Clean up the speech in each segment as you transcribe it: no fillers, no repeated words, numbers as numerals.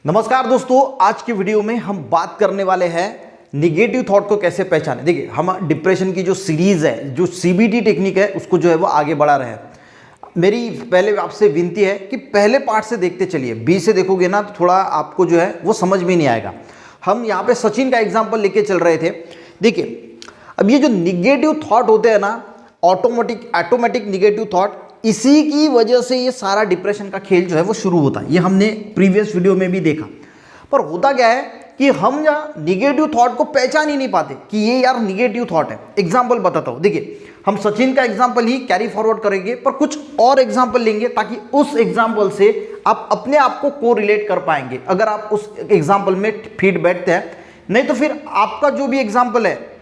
नमस्कार दोस्तों, आज की वीडियो में हम बात करने वाले हैं निगेटिव थॉट को कैसे पहचाने। देखिए, हम डिप्रेशन की जो सीरीज है, जो सीबीटी टेक्निक है, उसको जो है वो आगे बढ़ा रहे हैं। मेरी पहले आपसे विनती है कि पहले पार्ट से देखते चलिए। बी से देखोगे ना तो थोड़ा आपको जो है वो समझ में नहीं आएगा। हम यहाँ पे सचिन का एग्जाम्पल लेके चल रहे थे। देखिए, अब ये जो निगेटिव थॉट होते हैं ना, ऑटोमेटिक निगेटिव थॉट, इसी की वजह से ये सारा डिप्रेशन का खेल जो है वो शुरू होता है। ये हमने प्रीवियस वीडियो में भी देखा। पर होता क्या है कि हम या निगेटिव थॉट को पहचान ही नहीं पाते कि ये यार निगेटिव थॉट है। एग्जाम्पल बताता हूँ। देखिए, हम सचिन का एग्जाम्पल ही कैरी फॉरवर्ड करेंगे, पर कुछ और एग्जाम्पल लेंगे ताकि उस एग्जाम्पल से आप अपने आप को कोरिलेट कर पाएंगे, अगर आप उस एग्जाम्पल में फिट बैठते हैं। नहीं तो फिर आपका जो भी एग्जाम्पल है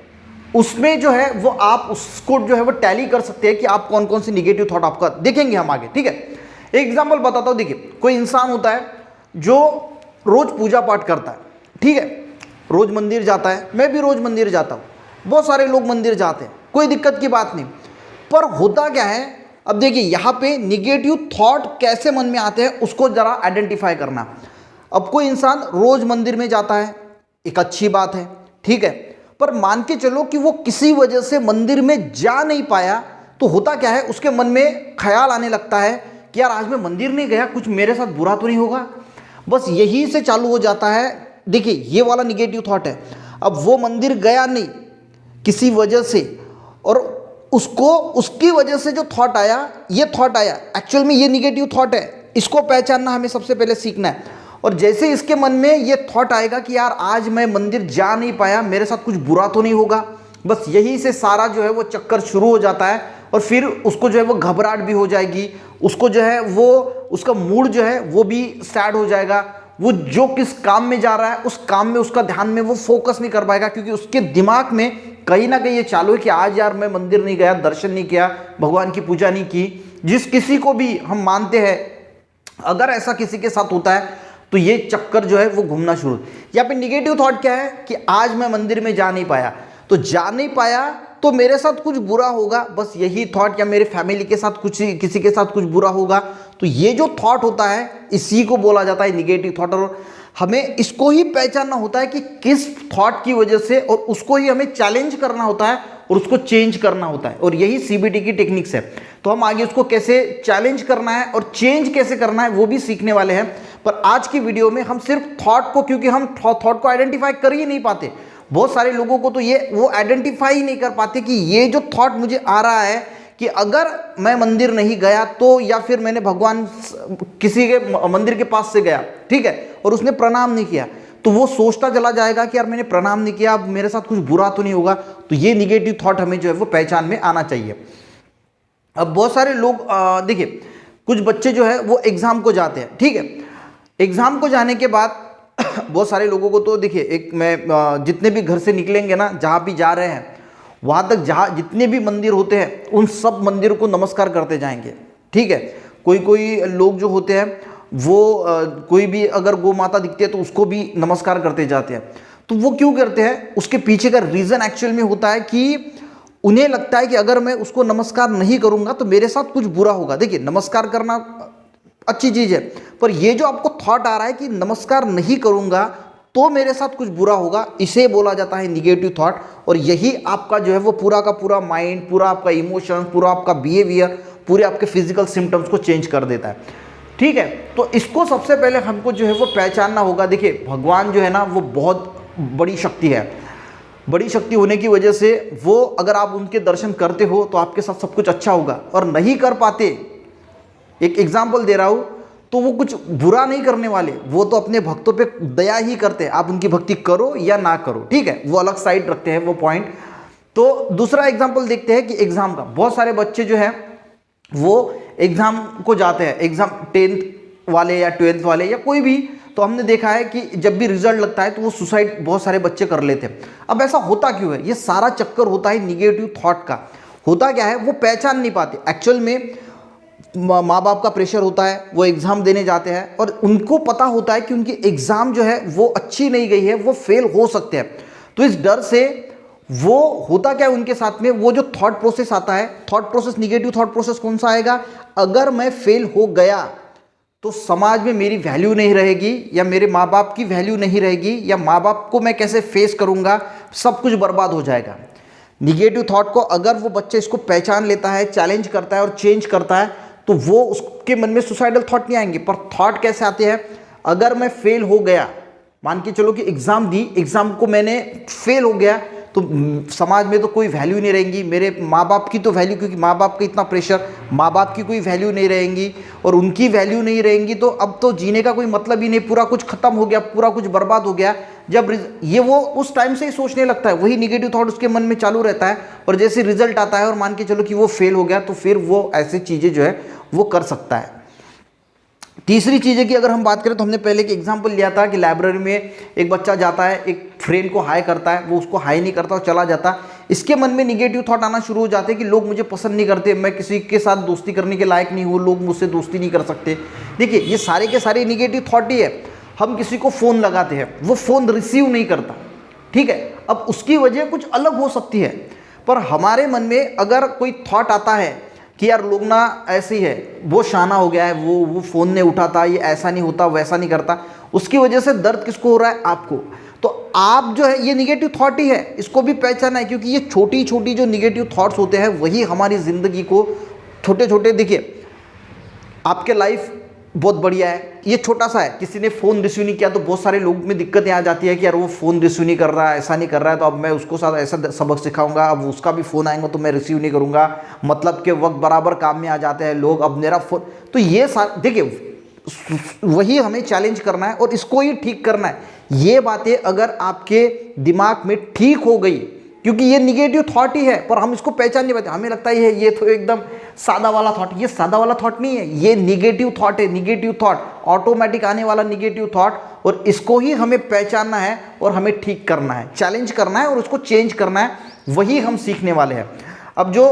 उसमें जो है वो आप उसको जो है वो टैली कर सकते हैं कि आप कौन कौन सी निगेटिव थॉट आपका देखेंगे हम आगे। ठीक है, एक एग्जांपल बताता हूं। देखिए, कोई इंसान होता है जो रोज पूजा पाठ करता है, ठीक है, रोज मंदिर जाता है। मैं भी रोज मंदिर जाता हूं, बहुत सारे लोग मंदिर जाते हैं, कोई दिक्कत की बात नहीं। पर होता क्या है, अब देखिए यहाँ पे निगेटिव थॉट कैसे मन में आते हैं उसको जरा आइडेंटिफाई करना। अब कोई इंसान रोज मंदिर में जाता है, एक अच्छी बात है, ठीक है, पर मान के चलो कि वो किसी वजह से मंदिर में जा नहीं पाया, तो होता क्या है, उसके मन में ख्याल आने लगता है कि यार आज मैं मंदिर नहीं गया, कुछ मेरे साथ बुरा तो नहीं होगा। बस यही से चालू हो जाता है। देखिए, ये वाला निगेटिव थॉट है। अब वो मंदिर गया नहीं किसी वजह से, और उसको उसकी वजह से जो थॉट आया, ये थॉट आया, एक्चुअल में ये निगेटिव थॉट है। इसको पहचानना हमें सबसे पहले सीखना है। और जैसे इसके मन में ये थॉट आएगा कि यार आज मैं मंदिर जा नहीं पाया, मेरे साथ कुछ बुरा तो नहीं होगा, बस यही से सारा जो है वो चक्कर शुरू हो जाता है। और फिर उसको जो है वो घबराहट भी हो जाएगी, उसको जो है वो उसका मूड जो है वो भी सैड हो जाएगा। वो जो किस काम में जा रहा है उस काम में उसका ध्यान में वो फोकस नहीं कर पाएगा, क्योंकि उसके दिमाग में कहीं ना कहीं ये चालू है कि आज यार मैं मंदिर नहीं गया, दर्शन नहीं किया, भगवान की पूजा नहीं की। जिस किसी को भी हम मानते हैं, अगर ऐसा किसी के साथ होता है तो ये चक्कर जो है वो घूमना शुरू। यहाँ पे निगेटिव थॉट क्या है कि आज मैं मंदिर में जा नहीं पाया, तो जा नहीं पाया तो मेरे साथ कुछ बुरा होगा, बस यही थॉट, या मेरे फैमिली के साथ कुछ, किसी के साथ कुछ बुरा होगा। तो ये जो थॉट होता है इसी को बोला जाता है निगेटिव थॉट। और हमें इसको ही पहचानना होता है कि किस थॉट की वजह से, और उसको ही हमें चैलेंज करना होता है और उसको चेंज करना होता है। और यही सीबीटी की टेक्निक्स है। तो हम आगे उसको कैसे चैलेंज करना है और चेंज कैसे करना है वो भी सीखने वाले हैं। पर आज की वीडियो में हम सिर्फ थॉट को, क्योंकि हम थॉट को आइडेंटिफाई कर ही नहीं पाते, बहुत सारे लोगों को तो ये वो आइडेंटिफाई ही नहीं कर पाते कि ये जो थॉट मुझे आ रहा है कि अगर मैं मंदिर नहीं गया तो, या फिर मैंने भगवान किसी के मंदिर के पास से गया, ठीक है, और उसने प्रणाम नहीं किया, तो वो सोचता चला जाएगा कि यार मैंने प्रणाम नहीं किया, अब मेरे साथ कुछ बुरा तो नहीं होगा। तो ये निगेटिव थॉट हमें जो है वो पहचान में आना चाहिए। अब बहुत सारे लोग देखिए, कुछ बच्चे जो है वो एग्जाम को जाते हैं, ठीक है, एग्जाम को जाने के बाद बहुत सारे लोगों को तो देखिए, एक मैं जितने भी घर से निकलेंगे ना, जहाँ भी जा रहे हैं वहाँ तक, जहाँ जितने भी मंदिर होते हैं उन सब मंदिरों को नमस्कार करते जाएंगे, ठीक है। कोई लोग जो होते हैं वो कोई भी अगर गौ माता दिखती है तो उसको भी नमस्कार करते जाते हैं। तो वो क्यों करते हैं, उसके पीछे का रीज़न एक्चुअल में होता है कि उन्हें लगता है कि अगर मैं उसको नमस्कार नहीं करूँगा तो मेरे साथ कुछ बुरा होगा। देखिए, नमस्कार करना अच्छी चीज़ है, पर ये जो आपको थॉट आ रहा है कि नमस्कार नहीं करूँगा तो मेरे साथ कुछ बुरा होगा, इसे बोला जाता है निगेटिव थॉट। और यही आपका जो है वो पूरा का पूरा माइंड, पूरा आपका इमोशन, पूरा आपका बिहेवियर, पूरे आपके फिजिकल सिम्टम्स को चेंज कर देता है, ठीक है। तो इसको सबसे पहले हमको जो है वो पहचानना होगा। देखिए, भगवान जो है ना वो बहुत बड़ी शक्ति है। बड़ी शक्ति होने की वजह से वो, अगर आप उनके दर्शन करते हो तो आपके साथ सब कुछ अच्छा होगा, और नहीं कर पाते, एक एग्जाम्पल दे रहा हूँ, तो वो कुछ बुरा नहीं करने वाले, वो तो अपने भक्तों पे दया ही करते हैं। आप उनकी भक्ति करो या ना करो, ठीक है, वो अलग साइड रखते हैं वो पॉइंट। तो दूसरा एग्जाम्पल देखते हैं कि एग्जाम का, बहुत सारे बच्चे जो हैं वो एग्जाम को जाते हैं, एग्जाम 10th वाले या 12th वाले या कोई भी, तो हमने देखा है कि जब भी रिजल्ट लगता है तो वो सुसाइड बहुत सारे बच्चे कर लेते हैं। अब ऐसा होता क्यों है, ये सारा चक्कर होता है निगेटिव थॉट का। होता क्या है, वो पहचान नहीं पाते। एक्चुअल में माँ बाप का प्रेशर होता है, वो एग्ज़ाम देने जाते हैं और उनको पता होता है कि उनकी एग्ज़ाम जो है वो अच्छी नहीं गई है, वो फेल हो सकते हैं। तो इस डर से वो होता क्या है उनके साथ में, वो जो थॉट प्रोसेस आता है, thought process, negative thought process कौन सा आएगा, अगर मैं फेल हो गया तो समाज में मेरी वैल्यू नहीं रहेगी, या मेरे माँ बाप की वैल्यू नहीं रहेगी, या माँ बाप को मैं कैसे फेस करूँगा, सब कुछ बर्बाद हो जाएगा। निगेटिव थॉट को अगर वो बच्चा इसको पहचान लेता है, चैलेंज करता है और चेंज करता है, तो वो उसके मन में सुसाइडल थॉट नहीं आएंगे। पर थॉट कैसे आते हैं? अगर मैं फेल हो गया, मान के चलो कि एग्जाम दी, एग्जाम को मैंने फेल हो गया, तो समाज में तो कोई वैल्यू नहीं रहेंगी, मेरे माँ बाप की तो वैल्यू, क्योंकि माँ बाप का इतना प्रेशर, माँ बाप की कोई वैल्यू नहीं रहेंगी, और उनकी वैल्यू नहीं रहेंगी, तो अब तो जीने का कोई मतलब ही नहीं, पूरा कुछ खत्म हो गया, पूरा कुछ बर्बाद हो गया। जब ये वो उस टाइम से ही सोचने लगता है, वही निगेटिव थॉट उसके मन में चालू रहता है, और जैसे रिजल्ट आता है और मान के चलो कि वो फेल हो गया, तो फिर वो ऐसी चीज़ें जो है वो कर सकता है। तीसरी चीज़ है कि अगर हम बात करें तो हमने पहले एक एग्जांपल लिया था कि लाइब्रेरी में एक बच्चा जाता है, एक फ्रेंड को हाई करता है, वो उसको हाई नहीं करता और चला जाता, इसके मन में निगेटिव थॉट आना शुरू हो जाते हैं कि लोग मुझे पसंद नहीं करते, मैं किसी के साथ दोस्ती करने के लायक नहीं हूँ, लोग मुझसे दोस्ती नहीं कर सकते। देखिए, ये सारे के सारे निगेटिव थॉट ही है। हम किसी को फ़ोन लगाते हैं, वो फ़ोन रिसीव नहीं करता, ठीक है, अब उसकी वजह कुछ अलग हो सकती है, पर हमारे मन में अगर कोई थॉट आता है कि यार लोग ना ऐसे ही है, वो शाना हो गया है, वो फ़ोन नहीं उठाता, ये ऐसा नहीं होता, वैसा नहीं करता, उसकी वजह से दर्द किसको हो रहा है? आपको। तो आप जो है, ये निगेटिव थॉट ही है, इसको भी पहचाना है, क्योंकि ये छोटी छोटी जो निगेटिव थॉट्स होते हैं वही हमारी ज़िंदगी को छोटे छोटे, देखिए आपके लाइफ बहुत बढ़िया है, ये छोटा सा है, किसी ने फ़ोन रिसीव नहीं किया तो बहुत सारे लोग में दिक्कतें आ जाती है कि यार वो फ़ोन रिसीव नहीं कर रहा है, ऐसा नहीं कर रहा है, तो अब मैं उसको साथ ऐसा सबक सिखाऊंगा, अब उसका भी फ़ोन आएगा तो मैं रिसीव नहीं करूंगा, मतलब के वक्त बराबर काम में आ जाते हैं लोग, अब मेरा फ़ोन, तो ये देखिए वही हमें चैलेंज करना है और इसको ही ठीक करना है। ये बातें अगर आपके दिमाग में ठीक हो गई, क्योंकि ये निगेटिव थॉट ही है, पर हम इसको पहचान नहीं पाते, हमें लगता है ये तो एकदम सादा वाला थॉट, ये सादा वाला थॉट नहीं है, ये निगेटिव थॉट है, निगेटिव थॉट ऑटोमेटिक आने वाला निगेटिव थॉट, और इसको ही हमें पहचानना है और हमें ठीक करना है, चैलेंज करना है और उसको चेंज करना है, वही हम सीखने वाले हैं। अब जो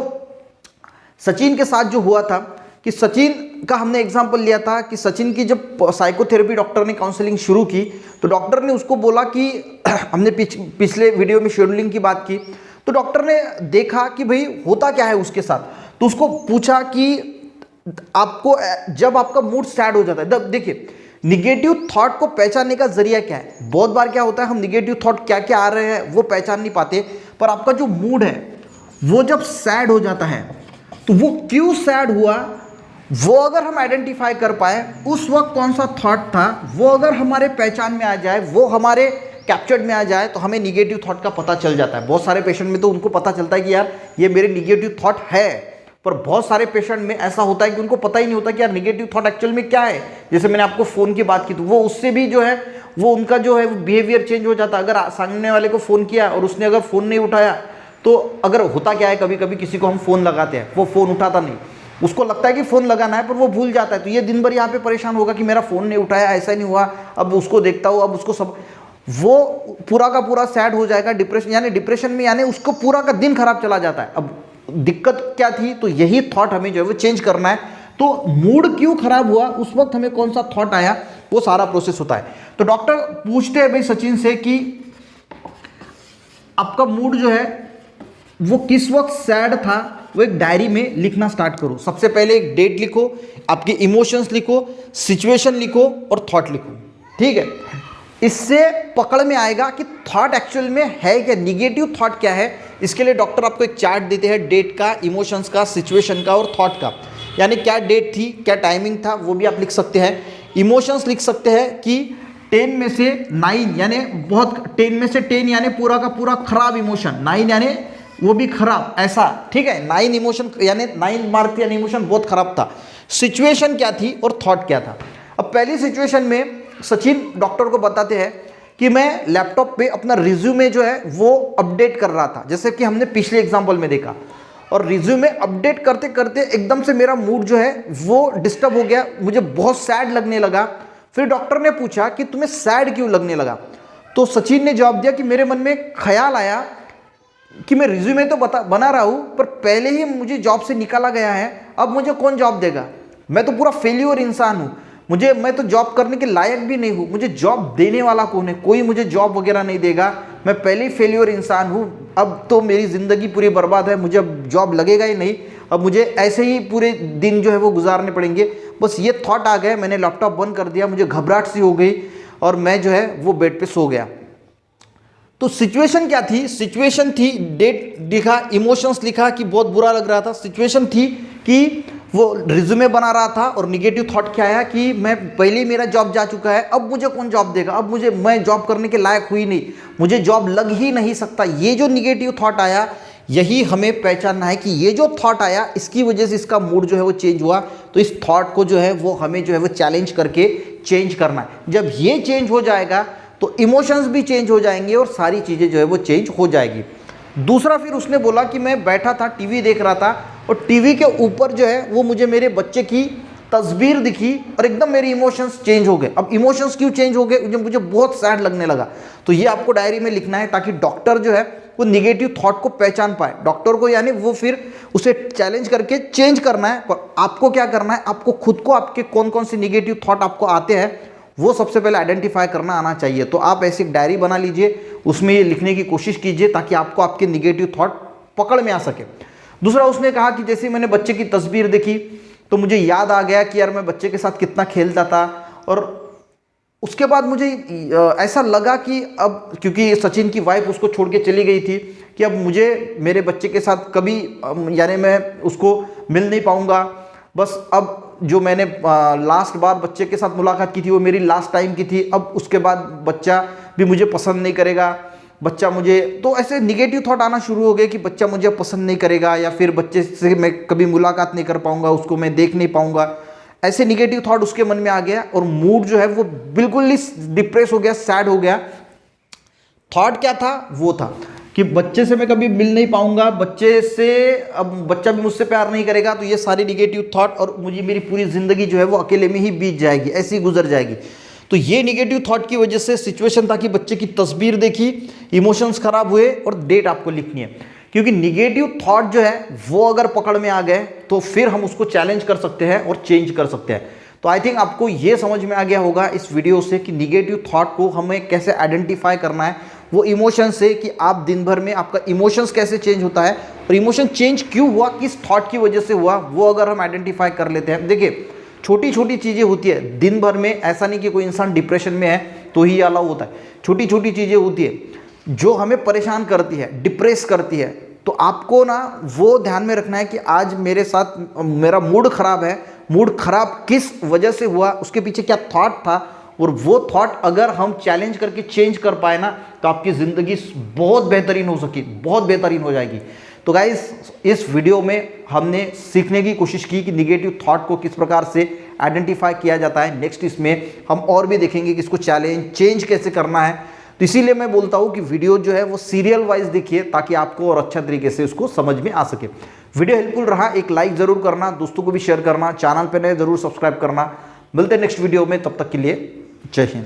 सचिन के साथ जो हुआ था कि सचिन का हमने एग्जाम्पल लिया था कि सचिन की जब साइकोथेरेपी डॉक्टर ने काउंसलिंग शुरू की, तो डॉक्टर ने उसको बोला कि हमने पिछले वीडियो में शेड्यूलिंग की बात की, तो डॉक्टर ने देखा कि भाई होता क्या है उसके साथ, तो उसको पूछा कि आपको जब आपका मूड सैड हो जाता है, देखिए निगेटिव थॉट को पहचानने का जरिया क्या है। बहुत बार क्या होता है, हम निगेटिव थॉट क्या क्या आ रहे हैं वो पहचान नहीं पाते, पर आपका जो मूड है वो जब सैड हो जाता है, तो वो क्यों सैड हुआ वो अगर हम आइडेंटिफाई कर पाए, उस वक्त कौन सा थॉट था वो अगर हमारे पहचान में आ जाए, वो हमारे कैप्चर्ड में आ जाए, तो हमें निगेटिव थॉट का पता चल जाता है। बहुत सारे पेशेंट में तो उनको पता चलता है कि यार ये मेरे निगेटिव थॉट है, पर बहुत सारे पेशेंट में ऐसा होता है कि उनको पता ही नहीं होता कि यार निगेटिव थॉट एक्चुअल में क्या है। जैसे मैंने आपको फ़ोन की बात की, तो वो उससे भी जो है वो उनका जो है बिहेवियर चेंज हो जाता है। अगर सामने वाले को फ़ोन किया और उसने अगर फ़ोन नहीं उठाया, तो अगर होता क्या है, कभी कभी किसी को हम फ़ोन लगाते हैं, वो फ़ोन उठाता नहीं, उसको लगता है कि फ़ोन लगाना है पर वो भूल जाता है, तो ये दिन भर यहाँ पे परेशान होगा कि मेरा फ़ोन नहीं उठाया, ऐसा नहीं हुआ, अब उसको देखता हूँ, अब उसको सब, वो पूरा का पूरा सैड हो जाएगा, डिप्रेशन में, यानी उसको पूरा का दिन खराब चला जाता है। अब दिक्कत क्या थी, तो यही थॉट हमें जो है वो चेंज करना है। तो मूड क्यों खराब हुआ, उस वक्त हमें कौन सा थॉट आया, वो सारा प्रोसेस होता है। तो डॉक्टर पूछते हैं भाई सचिन से कि आपका मूड जो है वो किस वक्त सैड था, वो एक डायरी में लिखना स्टार्ट करो। सबसे पहले एक डेट लिखो, आपके इमोशंस लिखो, सिचुएशन लिखो और थॉट लिखो, ठीक है। इससे पकड़ में आएगा कि थॉट एक्चुअल में है क्या, निगेटिव थॉट क्या है। इसके लिए डॉक्टर आपको एक चार्ट देते हैं, डेट का, इमोशंस का, सिचुएशन का और थॉट का, यानी क्या डेट थी, क्या टाइमिंग था, वो भी आप लिख सकते हैं। इमोशंस लिख सकते हैं कि 10 में से 9 यानी बहुत, 10 में से 10 यानी पूरा का पूरा खराब इमोशन, 9 यानी वो भी खराब, ऐसा, ठीक है। 9 इमोशन यानी 9 मार्क यानी इमोशन बहुत खराब था। सिचुएशन क्या थी और थॉट क्या था। अब पहली सिचुएशन में सचिन डॉक्टर को बताते हैं कि मैं लैपटॉप पे अपना रिज्यूमे जो है वो अपडेट कर रहा था, जैसे कि हमने पिछले एग्जाम्पल में देखा, और रिज्यूमे अपडेट करते करते एकदम से मेरा मूड जो है वो डिस्टर्ब हो गया, मुझे बहुत सैड लगने लगा। फिर डॉक्टर ने पूछा कि तुम्हें सैड क्यों लगने लगा, तो सचिन ने जवाब दिया कि मेरे मन में ख्याल आया कि मैं रिज्यूमे तो बना रहा हूँ, पर पहले ही मुझे जॉब से निकाला गया है, अब मुझे कौन जॉब देगा, मैं तो पूरा फेल्योर इंसान हूँ, मैं तो जॉब करने के लायक भी नहीं हूँ, मुझे जॉब देने वाला कौन है, कोई मुझे जॉब वगैरह नहीं देगा, मैं पहले ही फेल्योर इंसान हूँ, अब तो मेरी ज़िंदगी पूरी बर्बाद है, मुझे अब जॉब लगेगा ही नहीं, अब मुझे ऐसे ही पूरे दिन जो है वो गुजारने पड़ेंगे। बस ये थॉट आ गए, मैंने लैपटॉप बंद कर दिया, मुझे घबराहट सी हो गई और मैं जो है वो बेड पे सो गया। तो सिचुएशन क्या थी? सिचुएशन थी, डेट लिखा, इमोशंस लिखा कि बहुत बुरा लग रहा था। सिचुएशन थी कि वो रिज्यूमे बना रहा था और निगेटिव थॉट क्या आया कि मैं पहले ही मेरा जॉब जा चुका है, अब मुझे कौन जॉब देगा, अब मैं जॉब करने के लायक हुई नहीं, मुझे जॉब लग ही नहीं सकता। ये जो निगेटिव थॉट आया, यही हमें पहचानना है कि ये जो थॉट आया इसकी वजह से इसका मूड जो है वो चेंज हुआ। तो इस थॉट को जो है वो हमें जो है वो चैलेंज करके चेंज करना है। जब ये चेंज हो जाएगा तो इमोशंस भी चेंज हो जाएंगे और सारी चीज़ें जो है वो चेंज हो जाएगी। दूसरा, फिर उसने बोला कि मैं बैठा था, टीवी देख रहा था और टीवी के ऊपर जो है वो मुझे मेरे बच्चे की तस्वीर दिखी और एकदम मेरे इमोशंस चेंज हो गए। अब इमोशंस क्यों चेंज हो गए? मुझे बहुत सैड लगने लगा। तो ये आपको डायरी में लिखना है ताकि डॉक्टर जो है वो निगेटिव थॉट को पहचान पाए। डॉक्टर को यानी वो फिर उसे चैलेंज करके चेंज करना है। पर आपको क्या करना है? आपको खुद को आपके कौन कौन से निगेटिव थॉट आपको आते हैं वो सबसे पहले आइडेंटिफाई करना आना चाहिए। तो आप ऐसी एक डायरी बना लीजिए, उसमें ये लिखने की कोशिश कीजिए ताकि आपको आपके निगेटिव थॉट पकड़ में आ सके। दूसरा, उसने कहा कि जैसे मैंने बच्चे की तस्वीर देखी तो मुझे याद आ गया कि यार मैं बच्चे के साथ कितना खेलता था। और उसके बाद मुझे ऐसा लगा कि अब क्योंकि सचिन की वाइफ उसको छोड़ के चली गई थी कि अब मुझे मेरे बच्चे के साथ कभी यानी मैं उसको मिल नहीं पाऊंगा। बस अब जो मैंने लास्ट बार बच्चे के साथ मुलाकात की थी वो मेरी लास्ट टाइम की थी। अब उसके बाद बच्चा भी मुझे पसंद नहीं करेगा, बच्चा मुझे, तो ऐसे निगेटिव थॉट आना शुरू हो गए कि बच्चा मुझे पसंद नहीं करेगा या फिर बच्चे से मैं कभी मुलाकात नहीं कर पाऊंगा, उसको मैं देख नहीं पाऊंगा। ऐसे निगेटिव थॉट उसके मन में आ गया और मूड जो है वो बिल्कुल ही डिप्रेस हो गया, सैड हो गया। थॉट क्या था? वो था कि बच्चे से मैं कभी मिल नहीं पाऊंगा, बच्चे से अब बच्चा भी मुझसे प्यार नहीं करेगा। तो ये सारी निगेटिव थॉट और मुझे मेरी पूरी जिंदगी जो है वो अकेले में ही बीत जाएगी, ऐसी गुजर जाएगी। तो ये निगेटिव थॉट की वजह से सिचुएशन था कि बच्चे की तस्वीर देखी, इमोशंस खराब हुए और डेट आपको लिखनी है। क्योंकि निगेटिव थॉट जो है वो अगर पकड़ में आ गए तो फिर हम उसको चैलेंज कर सकते हैं और चेंज कर सकते हैं। तो आई थिंक आपको ये समझ में आ गया होगा इस वीडियो से कि निगेटिव थॉट को हमें कैसे आइडेंटिफाई करना है, वो इमोशन से कि आप दिन भर में आपका इमोशंस कैसे चेंज होता है और इमोशन चेंज क्यों हुआ, किस थॉट की वजह से हुआ, वो अगर हम आइडेंटिफाई कर लेते हैं। देखिए, छोटी छोटी चीज़ें होती है दिन भर में, ऐसा नहीं कि कोई इंसान डिप्रेशन में है तो ही अलाउ होता है। छोटी छोटी चीज़ें होती है जो हमें परेशान करती है, डिप्रेस करती है। तो आपको ना वो ध्यान में रखना है कि आज मेरे साथ मेरा मूड खराब है, मूड खराब किस वजह से हुआ, उसके पीछे क्या थॉट था, और वो थॉट अगर हम चैलेंज करके चेंज कर पाए ना तो आपकी ज़िंदगी बहुत बेहतरीन हो सकी, बहुत बेहतरीन हो जाएगी। तो गाइस, इस वीडियो में हमने सीखने की कोशिश की कि निगेटिव थॉट को किस प्रकार से आइडेंटिफाई किया जाता है। नेक्स्ट इसमें हम और भी देखेंगे कि इसको चेंज कैसे करना है। तो इसीलिए मैं बोलता हूँ कि वीडियो जो है वो सीरियल वाइज देखिए ताकि आपको और अच्छा तरीके से उसको समझ में आ सके। वीडियो हेल्पफुल रहा, एक लाइक ज़रूर करना, दोस्तों को भी शेयर करना, चैनल पर नए ज़रूर सब्सक्राइब करना। मिलते हैं नेक्स्ट वीडियो में, तब तक के लिए जय हिंद।